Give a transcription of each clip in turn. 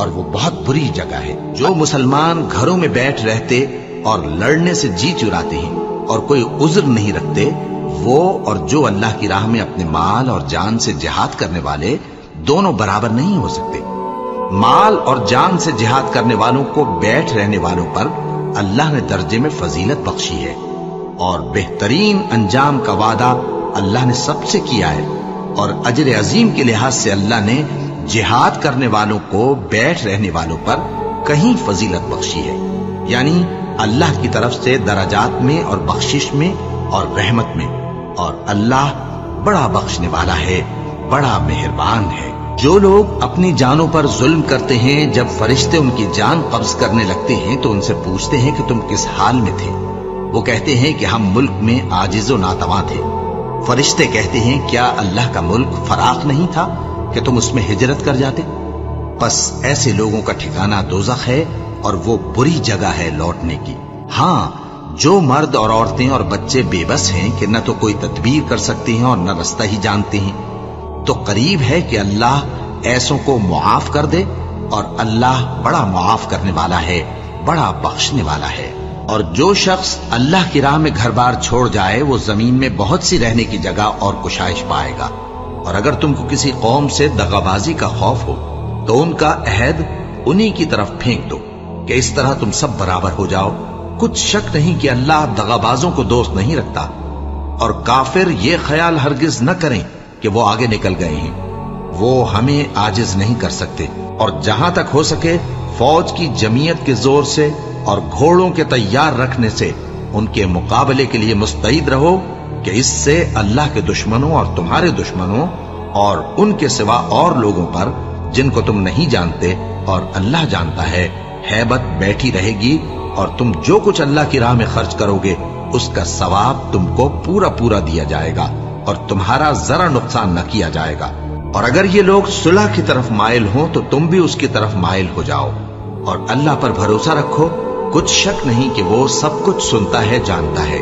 اور وہ بہت بری جگہ ہے۔ جو مسلمان گھروں میں بیٹھ رہتے اور لڑنے سے جی چراتے ہیں اور کوئی عذر نہیں رکھتے، وہ اور جو اللہ کی راہ میں اپنے مال اور جان سے جہاد کرنے والے دونوں برابر نہیں ہو سکتے۔ مال اور جان سے جہاد کرنے والوں کو بیٹھ رہنے والوں پر اللہ نے درجے میں فضیلت بخشی ہے، اور بہترین انجام کا وعدہ اللہ نے سب سے کیا ہے، اور اجر عظیم کے لحاظ سے اللہ نے جہاد کرنے والوں کو بیٹھ رہنے والوں پر کہیں فضیلت بخشی ہے، یعنی اللہ کی طرف سے درجات میں اور بخشش میں اور رحمت میں، اور اللہ بڑا بخشنے والا ہے، بڑا مہربان ہے۔ جو لوگ اپنی جانوں پر ظلم کرتے ہیں، جب فرشتے ان کی جان قبض کرنے لگتے ہیں تو ان سے پوچھتے ہیں کہ تم کس حال میں تھے؟ وہ کہتے ہیں کہ ہم ملک میں عاجز و ناتواں تھے۔ فرشتے کہتے ہیں کیا اللہ کا ملک فراخ نہیں تھا کہ تم اس میں ہجرت کر جاتے؟ بس ایسے لوگوں کا ٹھکانہ دوزخ ہے، اور وہ بری جگہ ہے لوٹنے کی۔ ہاں، جو مرد اور عورتیں اور بچے بے بس ہیں کہ نہ تو کوئی تدبیر کر سکتے ہیں اور نہ رستہ ہی جانتے ہیں، تو قریب ہے کہ اللہ ایسوں کو معاف کر دے، اور اللہ بڑا معاف کرنے والا ہے، بڑا بخشنے والا ہے۔ اور جو شخص اللہ کی راہ میں گھر بار چھوڑ جائے، وہ زمین میں بہت سی رہنے کی جگہ اور کشائش پائے گا۔ اور اگر تم کو کسی قوم سے دغابازی کا خوف ہو تو ان کا عہد انہی کی طرف پھینک دو کہ اس طرح تم سب برابر ہو جاؤ۔ کچھ شک نہیں کہ اللہ دغابازوں کو دوست نہیں رکھتا، اور کافر یہ خیال ہرگز نہ کریں کہ وہ آگے نکل گئے ہیں، وہ ہمیں عاجز نہیں کر سکتے۔ اور جہاں تک ہو سکے فوج کی جمعیت کے زور سے اور گھوڑوں کے تیار رکھنے سے ان کے مقابلے کے لیے مستعد رہو، کہ اس سے اللہ کے دشمنوں اور تمہارے دشمنوں اور ان کے سوا اور لوگوں پر جن کو تم نہیں جانتے اور اللہ جانتا ہے ہیبت بیٹھی رہے گی، اور تم جو کچھ اللہ کی راہ میں خرچ کرو گے اس کا ثواب تم کو پورا پورا دیا جائے گا، اور تمہارا ذرا نقصان نہ کیا جائے گا۔ اور اگر یہ لوگ صلح کی طرف مائل ہوں تو تم بھی اس کی طرف مائل ہو جاؤ، اور اللہ پر بھروسہ رکھو، کچھ شک نہیں کہ وہ سب کچھ سنتا ہے، جانتا ہے۔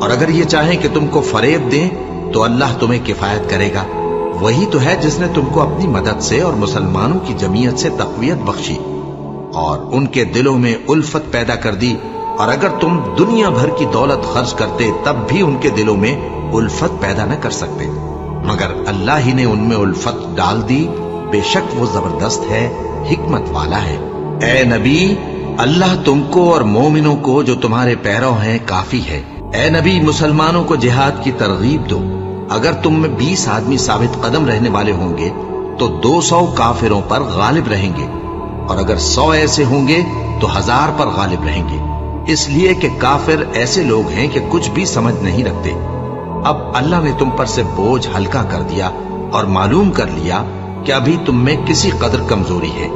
اور اگر یہ چاہیں کہ تم کو فریب دیں تو اللہ تمہیں کفایت کرے گا، وہی تو ہے جس نے تم کو اپنی مدد سے اور مسلمانوں کی جمعیت سے تقویت بخشی اور ان کے دلوں میں الفت پیدا کر دی۔ اور اگر تم دنیا بھر کی دولت خرچ کرتے تب بھی ان کے دلوں میں الفت پیدا نہ کر سکتے، مگر اللہ ہی نے ان میں الفت ڈال دی، بے شک وہ زبردست ہے، حکمت والا ہے۔ اے نبی، اللہ تم کو اور مومنوں کو جو تمہارے پیرو ہیں کافی ہے۔ اے نبی، مسلمانوں کو جہاد کی ترغیب دو۔ اگر تم میں 20 آدمی ثابت قدم رہنے والے ہوں گے تو 200 کافروں پر غالب رہیں گے، اور اگر 100 ایسے ہوں گے تو 1000 پر غالب رہیں گے، اس لیے کہ کافر ایسے لوگ ہیں کہ کچھ بھی سمجھ نہیں رکھتے۔ اب اللہ نے تم پر سے بوجھ ہلکا کر دیا اور معلوم کر لیا کہ ابھی تم میں کسی قدر کمزوری ہے،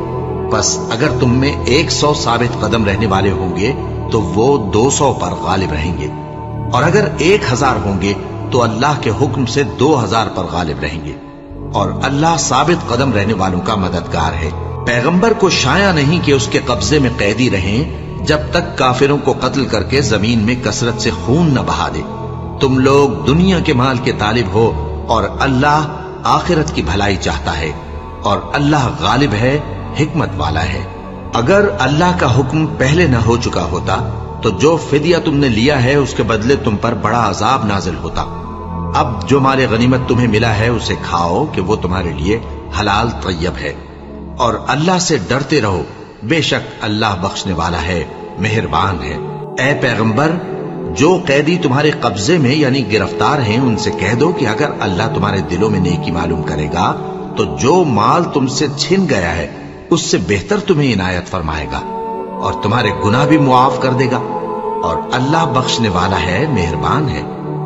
بس اگر تم میں 100 ثابت قدم رہنے والے ہوں گے تو وہ 200 پر غالب رہیں گے، اور اگر 1000 ہوں گے تو اللہ کے حکم سے 2000 پر غالب رہیں گے، اور اللہ ثابت قدم رہنے والوں کا مددگار ہے۔ پیغمبر کو شایع نہیں کہ اس کے قبضے میں قیدی رہیں جب تک کافروں کو قتل کر کے زمین میں کثرت سے خون نہ بہا دے۔ تم لوگ دنیا کے مال کے طالب ہو اور اللہ آخرت کی بھلائی چاہتا ہے، اور اللہ غالب ہے، حکمت والا ہے۔ اگر اللہ کا حکم پہلے نہ ہو چکا ہوتا تو جو فدیہ تم نے لیا ہے اس کے بدلے تم پر بڑا عذاب نازل ہوتا۔ اب جو مال غنیمت تمہیں ملا ہے اسے کھاؤ کہ وہ تمہارے لیے حلال طیب ہے، اور اللہ سے ڈرتے رہو، بے شک اللہ بخشنے والا ہے، مہربان ہے۔ اے پیغمبر، جو قیدی تمہارے قبضے میں یعنی گرفتار ہیں ان سے کہہ دو کہ اگر اللہ تمہارے دلوں میں نیکی معلوم کرے گا تو جو مال تم سے چھن گیا ہے اس سے بہتر تمہیں عنایت فرمائے گا، اور تمہارے گناہ بھی معاف کر دے گا، اور اللہ بخشنے والا ہے، مہربان ہے۔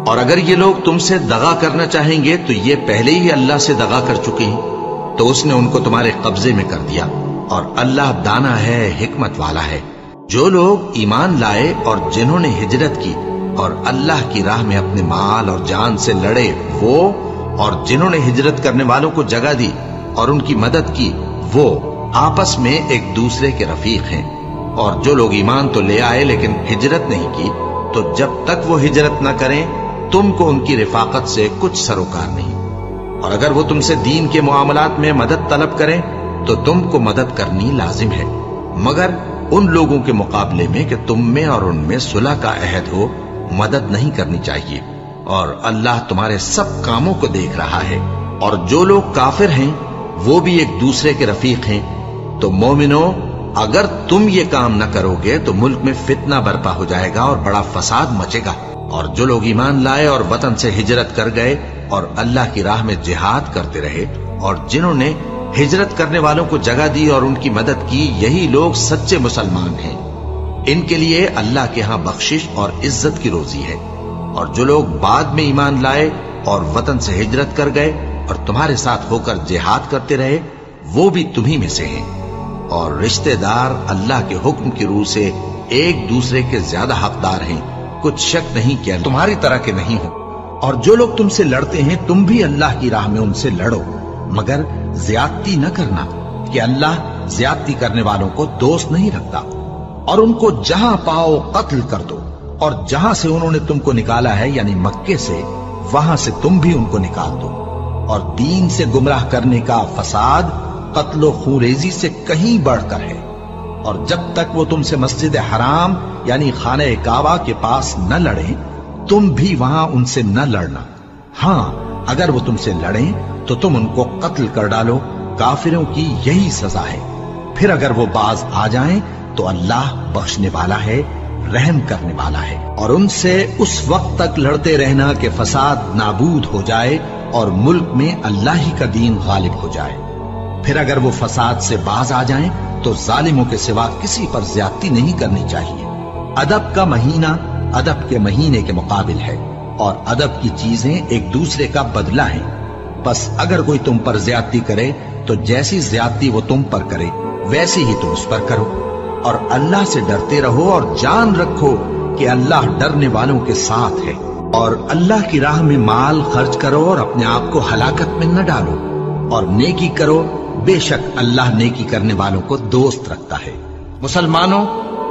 اور اگر یہ لوگ تم سے دغا کرنا چاہیں گے تو یہ پہلے ہی اللہ سے دغا کر چکے ہیں، تو اس نے ان کو تمہارے قبضے میں کر دیا، اور اللہ دانا ہے، حکمت والا ہے۔ جو لوگ ایمان لائے اور جنہوں نے ہجرت کی اور اللہ کی راہ میں اپنے مال اور جان سے لڑے، وہ اور جنہوں نے ہجرت کرنے والوں کو جگہ دی اور ان کی مدد کی، وہ آپس میں ایک دوسرے کے رفیق ہیں۔ اور جو لوگ ایمان تو لے آئے لیکن ہجرت نہیں کی، تو جب تک وہ ہجرت نہ کریں تم کو ان کی رفاقت سے کچھ سروکار نہیں۔ اور اگر وہ تم سے دین کے معاملات میں مدد طلب کریں تو تم کو مدد کرنی لازم ہے، مگر ان لوگوں کے مقابلے میں کہ تم میں اور ان میں صلح کا عہد ہو مدد نہیں کرنی چاہیے، اور اللہ تمہارے سب کاموں کو دیکھ رہا ہے۔ اور جو لوگ کافر ہیں وہ بھی ایک دوسرے کے رفیق ہیں۔ تو مومنو، اگر تم یہ کام نہ کرو گے تو ملک میں فتنہ برپا ہو جائے گا اور بڑا فساد مچے گا۔ اور جو لوگ ایمان لائے اور وطن سے ہجرت کر گئے اور اللہ کی راہ میں جہاد کرتے رہے، اور جنہوں نے ہجرت کرنے والوں کو جگہ دی اور ان کی مدد کی، یہی لوگ سچے مسلمان ہیں۔ ان کے لیے اللہ کے ہاں بخشش اور عزت کی روزی ہے۔ اور جو لوگ بعد میں ایمان لائے اور وطن سے ہجرت کر گئے اور تمہارے ساتھ ہو کر جہاد کرتے رہے، وہ بھی تمہیں میں سے ہیں۔ اور رشتہ دار اللہ کے حکم کی روح سے ایک دوسرے کے زیادہ حقدار ہیں، کچھ شک نہیں کہ تمہاری طرح کے نہیں ہو۔ اور جو لوگ تم سے لڑتے ہیں تم بھی اللہ کی راہ میں ان سے لڑو، مگر زیادتی نہ کرنا، کہ اللہ زیادتی کرنے والوں کو دوست نہیں رکھتا۔ اور ان کو جہاں پاؤ قتل کر دو، اور جہاں سے انہوں نے تم کو نکالا ہے یعنی مکے سے، وہاں سے تم بھی ان کو نکال دو۔ اور دین سے گمراہ کرنے کا فساد قتل و خونریزی سے کہیں بڑھ کر ہے۔ اور جب تک وہ تم سے مسجد حرام یعنی خانہ کعبہ کے پاس نہ لڑیں، تم بھی وہاں ان سے نہ لڑنا۔ ہاں، اگر وہ تم سے لڑیں تو تم ان کو قتل کر ڈالو، کافروں کی یہی سزا ہے۔ پھر اگر وہ باز آ جائیں تو اللہ بخشنے والا ہے، رحم کرنے والا ہے۔ اور ان سے اس وقت تک لڑتے رہنا کہ فساد نابود ہو جائے اور ملک میں اللہ ہی کا دین غالب ہو جائے۔ پھر اگر وہ فساد سے باز آ جائیں تو ظالموں کے سوا کسی پر زیادتی نہیں کرنی چاہیے۔ ادب کا مہینہ ادب کے مہینے کے مقابل ہے، اور ادب کی چیزیں ایک دوسرے کا بدلہ ہیں۔ بس اگر کوئی تم پر زیادتی کرے تو جیسی زیادتی وہ تم پر کرے ویسی ہی تم اس پر کرو۔ اور اللہ سے ڈرتے رہو اور جان رکھو کہ اللہ ڈرنے والوں کے ساتھ ہے۔ اور اللہ کی راہ میں مال خرچ کرو اور اپنے آپ کو ہلاکت میں نہ ڈالو، اور نیکی کرو، بے شک اللہ نیکی کرنے والوں کو دوست رکھتا ہے۔ مسلمانوں،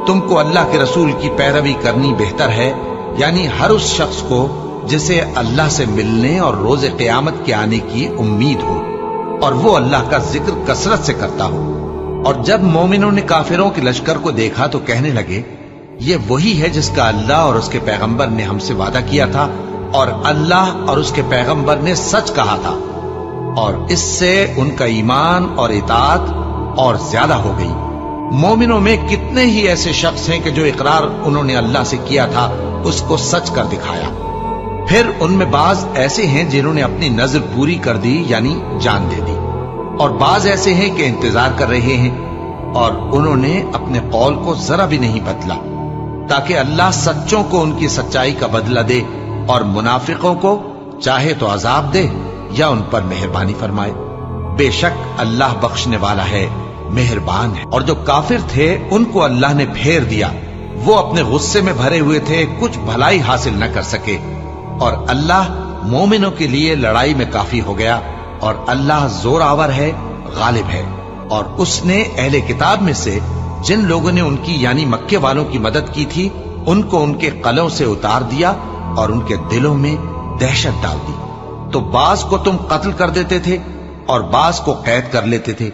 تم کو اللہ کے رسول کی پیروی کرنی بہتر ہے، یعنی ہر اس شخص کو جسے اللہ سے ملنے اور روز قیامت کے آنے کی امید ہو، اور وہ اللہ کا ذکر کثرت سے کرتا ہو۔ اور جب مومنوں نے کافروں کے لشکر کو دیکھا تو کہنے لگے، یہ وہی ہے جس کا اللہ اور اس کے پیغمبر نے ہم سے وعدہ کیا تھا، اور اللہ اور اس کے پیغمبر نے سچ کہا تھا۔ اور اس سے ان کا ایمان اور اطاعت اور زیادہ ہو گئی۔ مومنوں میں کتنے ہی ایسے شخص ہیں کہ جو اقرار انہوں نے اللہ سے کیا تھا اس کو سچ کر دکھایا۔ پھر ان میں بعض ایسے ہیں جنہوں نے اپنی نظر پوری کر دی یعنی جان دے دی، اور بعض ایسے ہیں کہ انتظار کر رہے ہیں، اور انہوں نے اپنے قول کو ذرا بھی نہیں بدلا، تاکہ اللہ سچوں کو ان کی سچائی کا بدلہ دے، اور منافقوں کو چاہے تو عذاب دے یا ان پر مہربانی فرمائے۔ بے شک اللہ بخشنے والا ہے، مہربان ہے۔ اور جو کافر تھے ان کو اللہ نے پھیر دیا، وہ اپنے غصے میں بھرے ہوئے تھے، کچھ بھلائی حاصل نہ کر سکے۔ اور اللہ مومنوں کے لیے لڑائی میں کافی ہو گیا، اور اللہ زور آور ہے، غالب ہے۔ اور اس نے اہل کتاب میں سے جن لوگوں نے ان کی یعنی مکے والوں کی مدد کی تھی، ان کو ان کے قلعوں سے اتار دیا اور ان کے دلوں میں دہشت ڈال دی۔ تو بعض کو تم قتل کر دیتے تھے اور بعض کو قید کر لیتے تھے،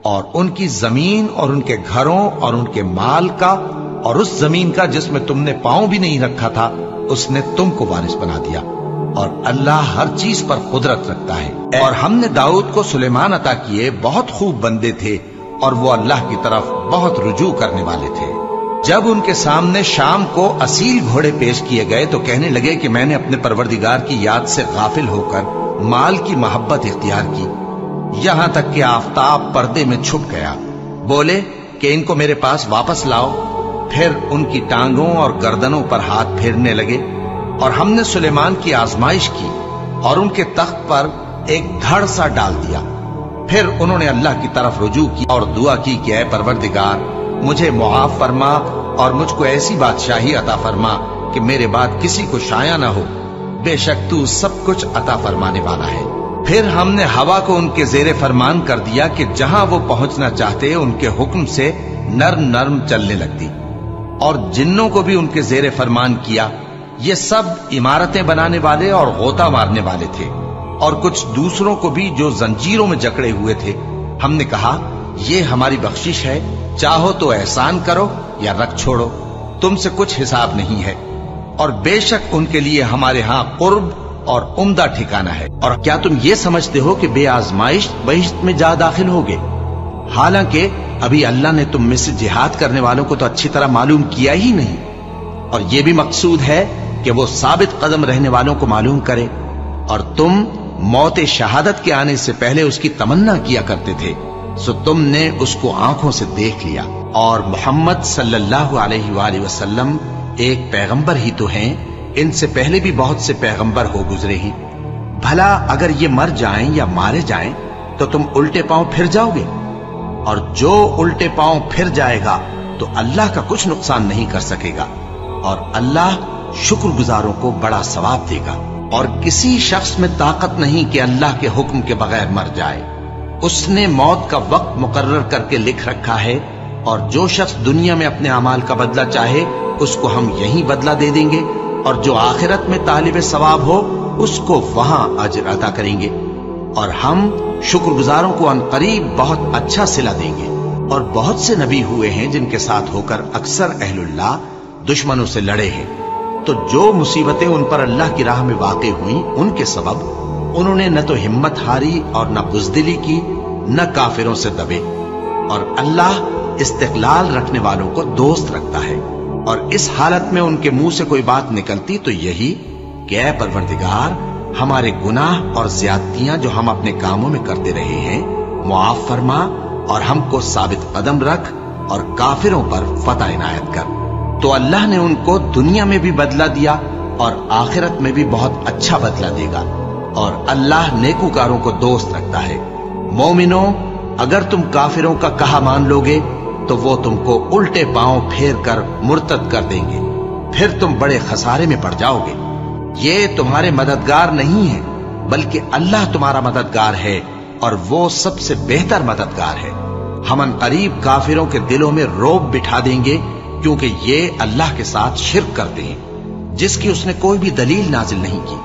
اور ان کی زمین اور ان کے گھروں اور ان کے مال کا اور اس زمین کا جس میں تم نے پاؤں بھی نہیں رکھا تھا، اس نے تم کو وارث بنا دیا۔ اور اللہ ہر چیز پر قدرت رکھتا ہے۔ اور ہم نے داؤد کو سلیمان عطا کیے، بہت خوب بندے تھے، اور وہ اللہ کی طرف بہت رجوع کرنے والے تھے۔ جب ان کے سامنے شام کو اصیل گھوڑے پیش کیے گئے تو کہنے لگے کہ میں نے اپنے پروردگار کی یاد سے غافل ہو کر مال کی محبت اختیار کی، یہاں تک کہ آفتاب پردے میں چھپ گیا۔ بولے کہ ان کو میرے پاس واپس لاؤ۔ پھر ان کی ٹانگوں اور گردنوں پر ہاتھ پھیرنے لگے، اور ہم نے سلیمان کی آزمائش کی اور ان کے تخت پر ایک دھڑ سا ڈال دیا۔ پھر انہوں نے اللہ کی طرف رجوع کی اور دعا کی کہ اے پروردگار، مجھے معاف فرما اور مجھ کو ایسی بادشاہی عطا فرما کہ میرے بعد کسی کو شایع نہ ہو، بے شک تو سب کچھ عطا فرمانے والا ہے۔ پھر ہم نے ہوا کو ان کے زیر فرمان کر دیا کہ جہاں وہ پہنچنا چاہتے ان کے حکم سے نرم نرم چلنے لگتی، اور جنوں کو بھی ان کے زیر فرمان کیا۔ یہ سب عمارتیں بنانے والے اور غوطہ مارنے والے تھے، اور کچھ دوسروں کو بھی جو زنجیروں میں جکڑے ہوئے تھے۔ ہم نے کہا یہ ہماری بخشش ہے، چاہو تو احسان کرو یا رکھ چھوڑو، تم سے کچھ حساب نہیں ہے، اور بے شک ان کے لیے ہمارے ہاں قرب اور عمدہ ٹھکانہ ہے۔ اور کیا تم یہ سمجھتے ہو کہ بے آزمائش بہشت میں جا داخل ہوگے؟ حالانکہ ابھی اللہ نے تم میں سے جہاد کرنے والوں کو تو اچھی طرح معلوم کیا ہی نہیں، اور یہ بھی مقصود ہے کہ وہ ثابت قدم رہنے والوں کو معلوم کرے، اور تم موت شہادت کے آنے سے پہلے اس کی تمنا کیا کرتے تھے، سو تم نے اس کو آنکھوں سے دیکھ لیا۔ اور محمد صلی اللہ علیہ وآلہ وسلم ایک پیغمبر ہی تو ہیں، ان سے پہلے بھی بہت سے پیغمبر ہو گزرے ہی، بھلا اگر یہ مر جائیں یا مارے جائیں تو تم الٹے پاؤں پھر جاؤ گے؟ اور جو الٹے پاؤں پھر جائے گا تو اللہ کا کچھ نقصان نہیں کر سکے گا، اور اللہ شکر گزاروں کو بڑا ثواب دے گا۔ اور کسی شخص میں طاقت نہیں کہ اللہ کے حکم کے بغیر مر جائے، اس نے موت کا وقت مقرر کر کے لکھ رکھا ہے، اور جو شخص دنیا میں اپنے اعمال کا بدلہ چاہے اس کو ہم یہیں بدلہ دے دیں گے، اور جو آخرت میں طالب ثواب ہو اس کو وہاں اجر عطا کریں گے، اور ہم شکر گزاروں کو ان قریب بہت اچھا صلہ دیں گے۔ اور بہت سے نبی ہوئے ہیں جن کے ساتھ ہو کر اکثر اہل اللہ دشمنوں سے لڑے ہیں، تو جو مصیبتیں ان پر اللہ کی راہ میں واقع ہوئیں ان کے سبب انہوں نے نہ تو ہمت ہاری اور نہ بزدلی کی، نہ کافروں سے دبے، اور اللہ استقلال رکھنے والوں کو دوست رکھتا ہے۔ اور اس حالت میں ان کے منہ سے کوئی بات نکلتی تو یہی کہ اے پروردگار، ہمارے گناہ اور زیادتیاں جو ہم اپنے کاموں میں کرتے رہے ہیں معاف فرما، اور ہم کو ثابت قدم رکھ، اور کافروں پر فتح عنایت کر۔ تو اللہ نے ان کو دنیا میں بھی بدلہ دیا اور آخرت میں بھی بہت اچھا بدلہ دے گا، اور اللہ نیکوکاروں کو دوست رکھتا ہے۔ مومنوں، اگر تم کافروں کا کہا مان لوگے تو وہ تم کو الٹے پاؤں پھیر کر مرتد کر دیں گے، پھر تم بڑے خسارے میں پڑ جاؤ گے۔ یہ تمہارے مددگار نہیں ہے بلکہ اللہ تمہارا مددگار ہے، اور وہ سب سے بہتر مددگار ہے۔ ہم ان قریب کافروں کے دلوں میں رعب بٹھا دیں گے، کیونکہ یہ اللہ کے ساتھ شرک کرتے ہیں جس کی اس نے کوئی بھی دلیل نازل نہیں کی،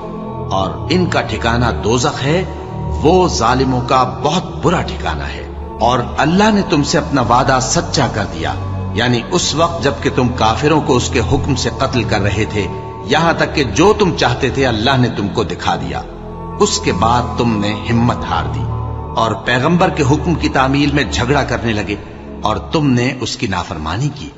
اور ان کا ٹھکانہ دوزخ ہے، وہ ظالموں کا بہت برا ٹھکانہ ہے۔ اور اللہ نے تم سے اپنا وعدہ سچا کر دیا، یعنی اس وقت جب کہ تم کافروں کو اس کے حکم سے قتل کر رہے تھے، یہاں تک کہ جو تم چاہتے تھے اللہ نے تم کو دکھا دیا، اس کے بعد تم نے ہمت ہار دی اور پیغمبر کے حکم کی تعمیل میں جھگڑا کرنے لگے، اور تم نے اس کی نافرمانی کی۔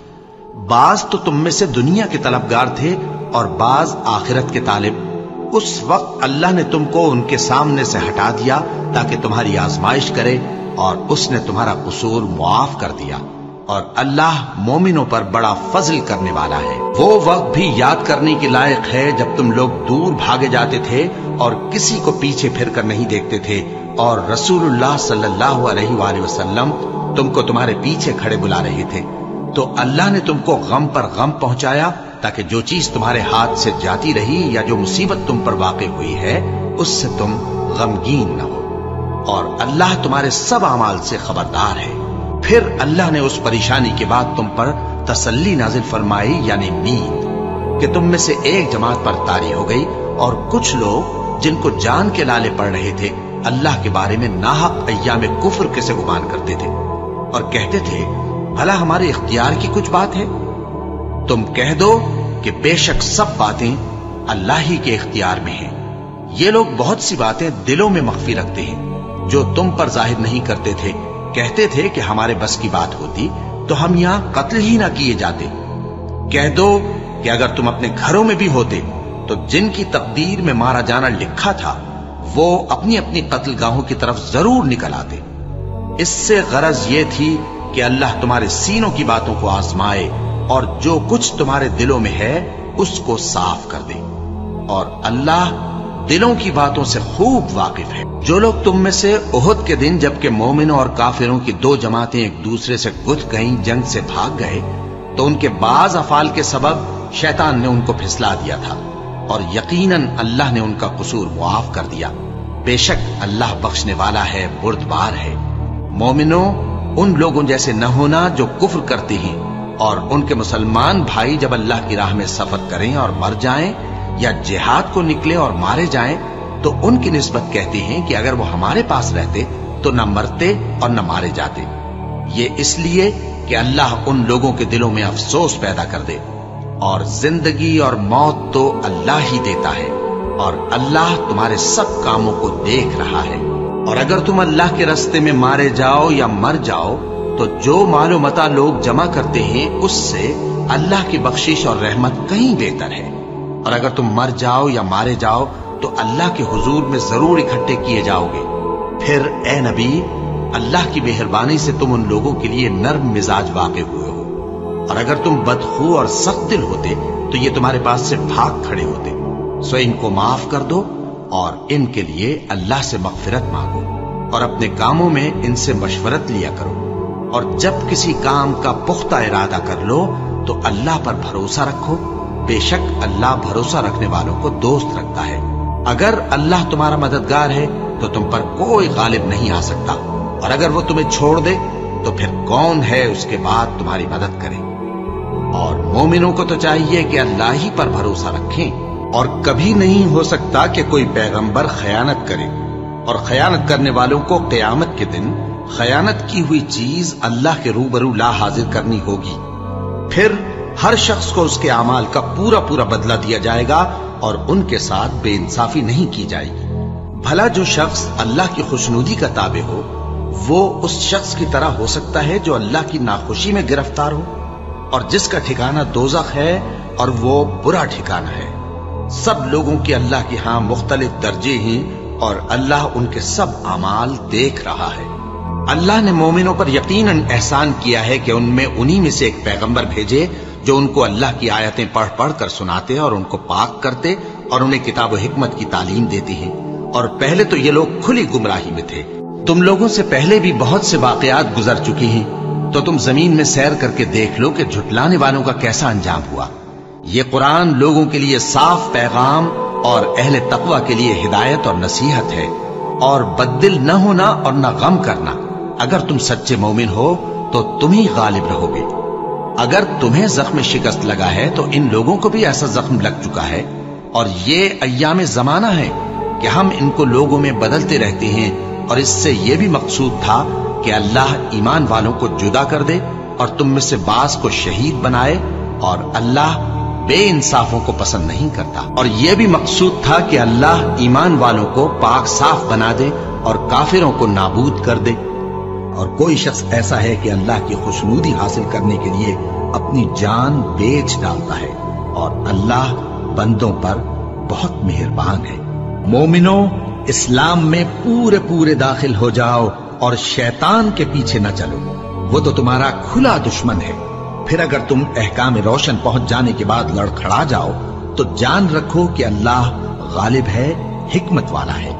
بعض تو تم میں سے دنیا کے طلبگار تھے اور بعض آخرت کے طالب۔ اس وقت اللہ نے تم کو ان کے سامنے سے ہٹا دیا تاکہ تمہاری آزمائش کرے، اور اس نے تمہارا قصور معاف کر دیا، اور اللہ مومنوں پر بڑا فضل کرنے والا ہے۔ وہ وقت بھی یاد کرنے کے لائق ہے جب تم لوگ دور بھاگے جاتے تھے اور کسی کو پیچھے پھر کر نہیں دیکھتے تھے، اور رسول اللہ صلی اللہ علیہ وآلہ وسلم تم کو تمہارے پیچھے کھڑے بلا رہے تھے، تو اللہ نے تم کو غم پر غم پہنچایا تاکہ جو چیز تمہارے ہاتھ سے جاتی رہی یا جو مصیبت تم پر واقع ہوئی ہے اس سے تم غمگین نہ ہو، اور اللہ تمہارے سب اعمال سے خبردار ہے۔ پھر اللہ نے اس پریشانی کے بعد تم پر تسلی نازل فرمائی، یعنی نیند، کہ تم میں سے ایک جماعت پر طاری ہو گئی، اور کچھ لوگ جن کو جان کے لالے پڑ رہے تھے اللہ کے بارے میں ناحق ایام کفر کے سے گمان کرتے تھے، اور کہتے تھے بھلا ہمارے اختیار کی کچھ بات ہے؟ تم کہہ دو کہ بے شک سب باتیں اللہ ہی کے اختیار میں ہیں۔ یہ لوگ بہت سی باتیں دلوں میں مخفی رکھتے ہیں جو تم پر ظاہر نہیں کرتے تھے۔ کہتے تھے کہ ہمارے بس کی بات ہوتی تو ہم یہاں قتل ہی نہ کیے جاتے۔ کہہ دو کہ اگر تم اپنے گھروں میں بھی ہوتے تو جن کی تقدیر میں مارا جانا لکھا تھا وہ اپنی اپنی قتل گاہوں کی طرف ضرور نکل آتے۔ اس سے غرض یہ تھی کہ اللہ تمہارے سینوں کی باتوں کو آزمائے اور جو کچھ تمہارے دلوں میں ہے اس کو صاف کر دے، اور اللہ دلوں کی باتوں سے خوب واقف ہے۔ جو لوگ تم میں سے احد کے دن جبکہ مومنوں اور کافروں کی دو جماعتیں ایک دوسرے سے گتھ گئیں جنگ سے بھاگ گئے تو ان کے بعض افعال کے سبب شیطان نے ان کو پھسلا دیا تھا، اور یقیناً اللہ نے ان کا قصور معاف کر دیا۔ بے شک اللہ بخشنے والا ہے، بردبار ہے۔ مومنوں، ان لوگوں جیسے نہ ہونا جو کفر کرتے ہیں، اور ان کے مسلمان بھائی جب اللہ کی راہ میں سفر کریں اور مر جائیں یا جہاد کو نکلے اور مارے جائیں تو ان کی نسبت کہتے ہیں کہ اگر وہ ہمارے پاس رہتے تو نہ مرتے اور نہ مارے جاتے، یہ اس لیے کہ اللہ ان لوگوں کے دلوں میں افسوس پیدا کر دے، اور زندگی اور موت تو اللہ ہی دیتا ہے، اور اللہ تمہارے سب کاموں کو دیکھ رہا ہے۔ اور اگر تم اللہ کے راستے میں مارے جاؤ یا مر جاؤ تو جو مال و متاع لوگ جمع کرتے ہیں اس سے اللہ کی بخشش اور رحمت کہیں بہتر ہے، اور اگر تم مر جاؤ یا مارے جاؤ تو اللہ کے حضور میں ضرور اکٹھے کیے جاؤ گے۔ پھر اے نبی، اللہ کی مہربانی سے تم ان لوگوں کے لیے نرم مزاج واقع ہوئے ہو، اور اگر تم بدخو اور سخت دل ہوتے تو یہ تمہارے پاس سے بھاگ کھڑے ہوتے۔ سو ان کو معاف کر دو اور ان کے لیے اللہ سے مغفرت مانگو، اور اپنے کاموں میں ان سے مشورت لیا کرو، اور جب کسی کام کا پختہ ارادہ کر لو تو اللہ پر بھروسہ رکھو، بے شک اللہ بھروسہ رکھنے والوں کو دوست رکھتا ہے۔ اگر اللہ تمہارا مددگار ہے تو تم پر کوئی غالب نہیں آ سکتا، اور اگر وہ تمہیں چھوڑ دے تو پھر کون ہے اس کے بعد تمہاری مدد کرے۔ اور مومنوں کو تو چاہیے کہ اللہ ہی پر بھروسہ رکھیں، اور کبھی نہیں ہو سکتا کہ کوئی پیغمبر خیانت کرے، اور خیانت کرنے والوں کو قیامت کے دن خیانت کی ہوئی چیز اللہ کے روبرو لا حاضر کرنی ہوگی۔ پھر ہر شخص کو اس کے اعمال کا پورا پورا بدلہ دیا جائے گا، اور ان کے ساتھ بے انصافی نہیں کی جائے گی۔ بھلا جو شخص اللہ کی خوشنودی کا تابع ہو وہ اس شخص کی طرح ہو سکتا ہے جو اللہ کی ناخوشی میں گرفتار ہو، اور جس کا ٹھکانہ دوزخ ہے اور وہ برا ٹھکانہ ہے۔ سب لوگوں کے اللہ کے ہاں مختلف درجے ہیں، اور اللہ ان کے سب اعمال دیکھ رہا ہے۔ اللہ نے مومنوں پر یقیناً احسان کیا ہے کہ ان میں انہی میں سے ایک پیغمبر بھیجے جو ان کو اللہ کی آیتیں پڑھ پڑھ کر سناتے اور ان کو پاک کرتے اور انہیں کتاب و حکمت کی تعلیم دیتے ہیں، اور پہلے تو یہ لوگ کھلی گمراہی میں تھے۔ تم لوگوں سے پہلے بھی بہت سے واقعات گزر چکی ہیں، تو تم زمین میں سیر کر کے دیکھ لو کہ جھٹلانے والوں کا کیسا انجام ہوا۔ یہ قرآن لوگوں کے لیے صاف پیغام اور اہل تقوی کے لیے ہدایت اور نصیحت ہے، اور بددل نہ ہونا اور نہ غم کرنا۔ اگر تم سچے مومن ہو تو تم ہی غالب رہو گے۔ اگر تمہیں زخم شکست لگا ہے تو ان لوگوں کو بھی ایسا زخم لگ چکا ہے، اور یہ ایام زمانہ ہے کہ ہم ان کو لوگوں میں بدلتے رہتے ہیں، اور اس سے یہ بھی مقصود تھا کہ اللہ ایمان والوں کو جدا کر دے اور تم میں سے بعض کو شہید بنائے، اور اللہ بے انصافوں کو پسند نہیں کرتا۔ اور یہ بھی مقصود تھا کہ اللہ ایمان والوں کو پاک صاف بنا دے اور کافروں کو نابود کر دے۔ اور کوئی شخص ایسا ہے کہ اللہ کی خوشنودی حاصل کرنے کے لیے اپنی جان بیچ ڈالتا ہے، اور اللہ بندوں پر بہت مہربان ہے۔ مومنوں، اسلام میں پورے پورے داخل ہو جاؤ اور شیطان کے پیچھے نہ چلو، وہ تو تمہارا کھلا دشمن ہے۔ پھر اگر تم احکام روشن پہنچ جانے کے بعد لڑکھڑا جاؤ تو جان رکھو کہ اللہ غالب ہے، حکمت والا ہے۔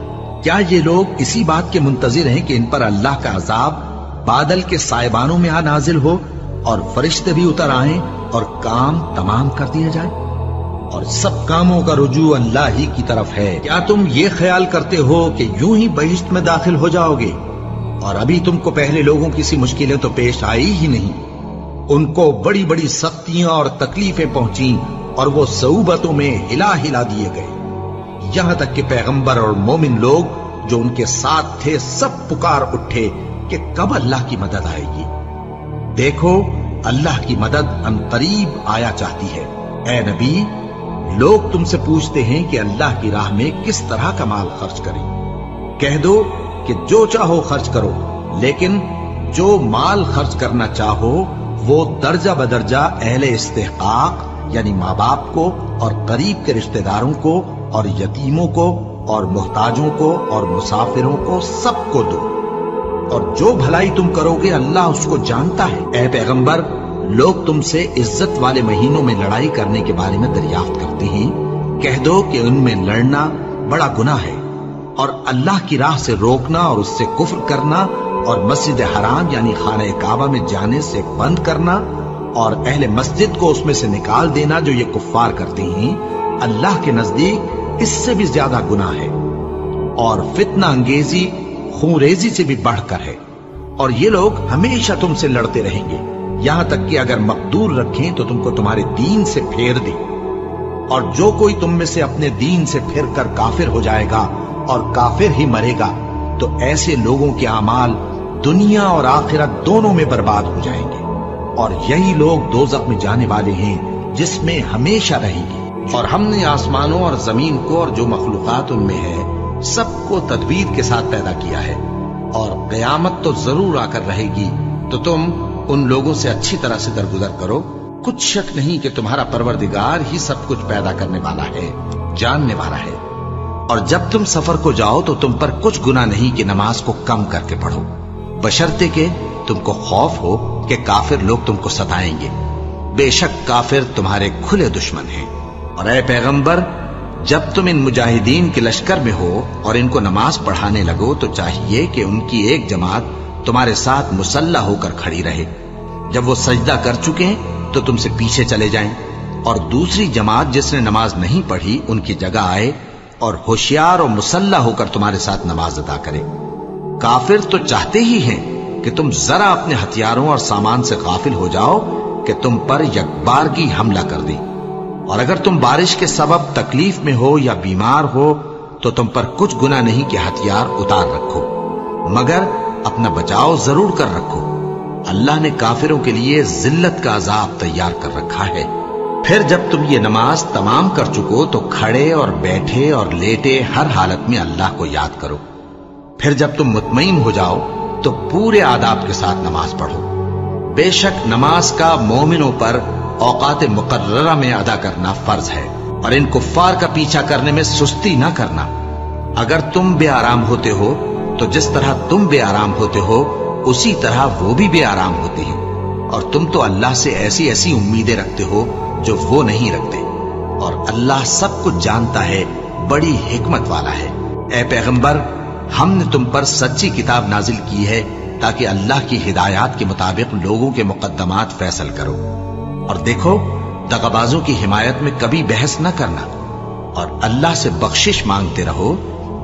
کیا یہ لوگ اسی بات کے منتظر ہیں کہ ان پر اللہ کا عذاب بادل کے سائبانوں میں نازل ہو اور فرشتے بھی اتر آئیں اور کام تمام کر دیا جائے؟ اور سب کاموں کا رجوع اللہ ہی کی طرف ہے۔ کیا تم یہ خیال کرتے ہو کہ یوں ہی بہشت میں داخل ہو جاؤ گے، اور ابھی تم کو پہلے لوگوں کی سی مشکلیں تو پیش آئی ہی نہیں؟ ان کو بڑی بڑی سختیاں اور تکلیفیں پہنچیں، اور وہ صعوبتوں میں ہلا ہلا دیے گئے، یہاں تک کہ پیغمبر اور مومن لوگ جو ان کے ساتھ تھے سب پکار اٹھے کہ کب اللہ کی مدد آئے گی۔ دیکھو، اللہ کی مدد عنقریب آیا چاہتی ہے۔ اے نبی، لوگ تم سے پوچھتے ہیں کہ اللہ کی راہ میں کس طرح کا مال خرچ کریں۔ کہہ دو کہ جو چاہو خرچ کرو، لیکن جو مال خرچ کرنا چاہو وہ درجہ بدرجہ اہل استحقاق یعنی ماں باپ کو اور قریب کے رشتہ داروں کو اور یتیموں کو اور محتاجوں کو اور مسافروں کو سب کو دو، اور جو بھلائی تم کرو گے اللہ اس کو جانتا ہے۔ اے پیغمبر، لوگ تم سے عزت والے مہینوں میں لڑائی کرنے کے بارے میں دریافت کرتے ہیں، کہہ دو کہ ان میں لڑنا بڑا گناہ ہے، اور اللہ کی راہ سے روکنا اور اس سے کفر کرنا اور مسجد حرام یعنی خانہ کعبہ میں جانے سے بند کرنا اور اہل مسجد کو اس میں سے نکال دینا جو یہ کفار کرتے ہیں، اللہ کے نزدیک اس سے بھی زیادہ گناہ ہے، اور فتنہ انگیزی خون ریزی سے بھی بڑھ کر ہے۔ اور یہ لوگ ہمیشہ تم سے لڑتے رہیں گے، یہاں تک کہ اگر مقدور رکھیں تو تم کو تمہارے دین سے پھیر دیں، اور جو کوئی تم میں سے اپنے دین سے پھر کر کافر ہو جائے گا اور کافر ہی مرے گا تو ایسے لوگوں کے اعمال دنیا اور آخرت دونوں میں برباد ہو جائیں گے، اور یہی لوگ دوزخ میں جانے والے ہیں جس میں ہمیشہ رہیں گے۔ اور ہم نے آسمانوں اور زمین کو اور جو مخلوقات ان میں ہے سب کو تدبیر کے ساتھ پیدا کیا ہے، اور قیامت تو ضرور آ کر رہے گی، تو تم ان لوگوں سے اچھی طرح سے درگزر کرو۔ کچھ شک نہیں کہ تمہارا پروردگار ہی سب کچھ پیدا کرنے والا ہے، جاننے والا ہے۔ اور جب تم سفر کو جاؤ تو تم پر کچھ گناہ نہیں کہ نماز کو کم کر کے پڑھو، بشرطے کہ تم کو خوف ہو کہ کافر لوگ تم کو ستائیں گے۔ بے شک کافر تمہارے کھلے دشمن ہیں۔ اور اے پیغمبر، جب تم ان مجاہدین کے لشکر میں ہو اور ان کو نماز پڑھانے لگو تو چاہیے کہ ان کی ایک جماعت تمہارے ساتھ مسلح ہو کر کھڑی رہے، جب وہ سجدہ کر چکے تو تم سے پیچھے چلے جائیں، اور دوسری جماعت جس نے نماز نہیں پڑھی ان کی جگہ آئے اور ہوشیار اور مسلح ہو کر تمہارے ساتھ نماز ادا کرے۔ کافر تو چاہتے ہی ہیں کہ تم ذرا اپنے ہتھیاروں اور سامان سے غافل ہو جاؤ کہ تم پر یکبارگی حملہ کر دیں، اور اگر تم بارش کے سبب تکلیف میں ہو یا بیمار ہو تو تم پر کچھ گناہ نہیں کہ ہتھیار اتار رکھو، مگر اپنا بچاؤ ضرور کر رکھو۔ اللہ نے کافروں کے لیے ذلت کا عذاب تیار کر رکھا ہے۔ پھر جب تم یہ نماز تمام کر چکو تو کھڑے اور بیٹھے اور لیٹے ہر حالت میں اللہ کو یاد کرو۔ پھر جب تم مطمئن ہو جاؤ تو پورے آداب کے ساتھ نماز پڑھو۔ بے شک نماز کا مومنوں پر اوقات مقررہ میں ادا کرنا فرض ہے، اور ان کفار کا پیچھا کرنے میں سستی نہ کرنا۔ اگر تم بے آرام ہوتے ہو تو جس طرح تم بے آرام ہوتے ہو اسی طرح وہ بھی بے آرام ہوتے ہیں، اور تم تو اللہ سے ایسی ایسی امیدیں رکھتے ہو جو وہ نہیں رکھتے، اور اللہ سب کچھ جانتا ہے، بڑی حکمت والا ہے۔ اے پیغمبر، ہم نے تم پر سچی کتاب نازل کی ہے تاکہ اللہ کی ہدایات کے مطابق لوگوں کے مقدمات فیصل کرو، اور دیکھو دغابازوں کی حمایت میں کبھی بحث نہ کرنا، اور اللہ سے بخشش مانگتے رہو،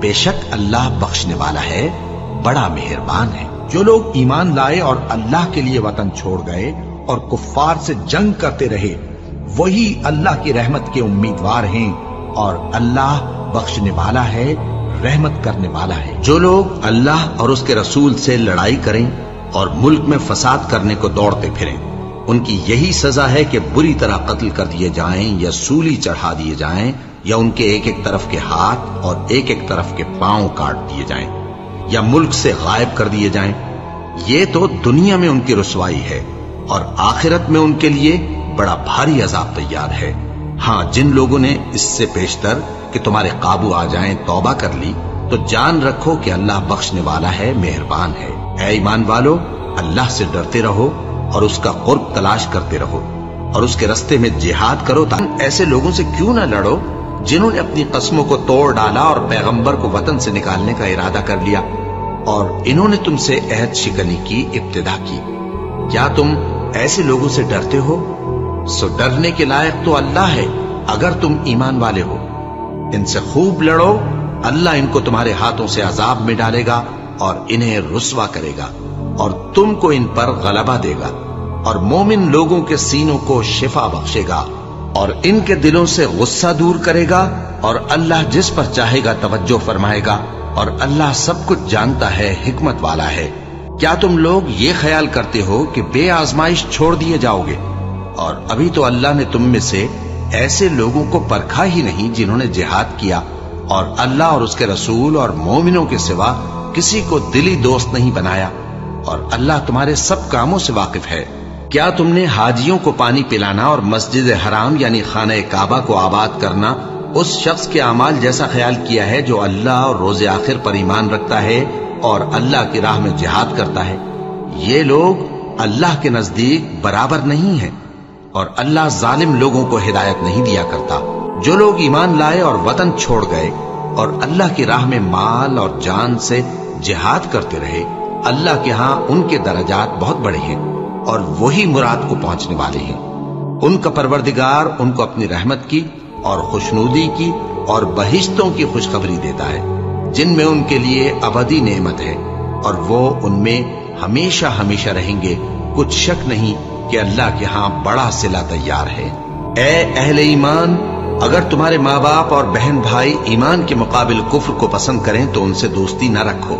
بے شک اللہ بخشنے والا ہے، بڑا مہربان ہے۔ جو لوگ ایمان لائے اور اللہ کے لیے وطن چھوڑ گئے اور کفار سے جنگ کرتے رہے وہی اللہ کی رحمت کے امیدوار ہیں، اور اللہ بخشنے والا ہے، رحمت کرنے والا ہے۔ جو لوگ اللہ اور اس کے رسول سے لڑائی کریں اور ملک میں فساد کرنے کو دوڑتے پھریں، ان کی یہی سزا ہے کہ بری طرح قتل کر دیے جائیں یا سولی چڑھا دیے جائیں، یا ان کے ایک ایک طرف کے ہاتھ اور ایک ایک طرف کے پاؤں کاٹ دیے جائیں، یا ملک سے غائب کر دیے جائیں۔ یہ تو دنیا میں ان کی رسوائی ہے، اور آخرت میں ان کے لیے بڑا بھاری عذاب تیار ہے۔ ہاں، جن لوگوں نے اس سے پیشتر کہ تمہارے قابو آ جائیں توبہ کر لی تو جان رکھو کہ اللہ بخشنے والا ہے، مہربان ہے۔ اے ایمان والو، اللہ سے ڈرتے رہو اور اس کا قرب تلاش کرتے رہو، اور اس کے رستے میں جہاد کرو، تاکہ ایسے لوگوں سے کیوں نہ لڑو جنہوں نے اپنی قسموں کو توڑ ڈالا اور پیغمبر کو وطن سے نکالنے کا ارادہ کر لیا، اور انہوں نے تم سے عہد شکنی کی ابتدا کی۔ کیا تم ایسے لوگوں سے ڈرتے ہو؟ سو ڈرنے کے لائق تو اللہ ہے اگر تم ایمان والے ہو۔ ان سے خوب لڑو، اللہ ان کو تمہارے ہاتھوں سے عذاب میں ڈالے گا اور انہیں رسوا کرے گا، اور تم کو ان پر غلبہ دے گا، اور مومن لوگوں کے سینوں کو شفا بخشے گا، اور ان کے دلوں سے غصہ دور کرے گا، اور اللہ جس پر چاہے گا توجہ فرمائے گا، اور اللہ سب کچھ جانتا ہے، حکمت والا ہے۔ کیا تم لوگ یہ خیال کرتے ہو کہ بے آزمائش چھوڑ دیے جاؤ گے؟ اور ابھی تو اللہ نے تم میں سے ایسے لوگوں کو پرکھا ہی نہیں جنہوں نے جہاد کیا، اور اللہ اور اس کے رسول اور مومنوں کے سوا کسی کو دلی دوست نہیں بنایا، اور اللہ تمہارے سب کاموں سے واقف ہے۔ کیا تم نے حاجیوں کو پانی پلانا اور مسجد حرام یعنی خانہ کعبہ کو آباد کرنا اس شخص کے اعمال جیسا خیال کیا ہے جو اللہ اور روز آخر پر ایمان رکھتا ہے اور اللہ کی راہ میں جہاد کرتا ہے؟ یہ لوگ اللہ کے نزدیک برابر نہیں ہیں، اور اللہ ظالم لوگوں کو ہدایت نہیں دیا کرتا۔ جو لوگ ایمان لائے اور وطن چھوڑ گئے اور اللہ کی راہ میں مال اور جان سے جہاد کرتے رہے، اللہ کے ہاں ان کے درجات بہت بڑے ہیں، اور وہی مراد کو پہنچنے والے ہیں۔ ان کا پروردگار ان کو اپنی رحمت کی اور خوشنودی کی اور بہشتوں کی خوشخبری دیتا ہے، جن میں ان کے لیے ابدی نعمت ہے، اور وہ ان میں ہمیشہ ہمیشہ رہیں گے۔ کچھ شک نہیں کہ اللہ کے ہاں بڑا صلہ تیار ہے۔ اے اہل ایمان، اگر تمہارے ماں باپ اور بہن بھائی ایمان کے مقابل کفر کو پسند کریں تو ان سے دوستی نہ رکھو،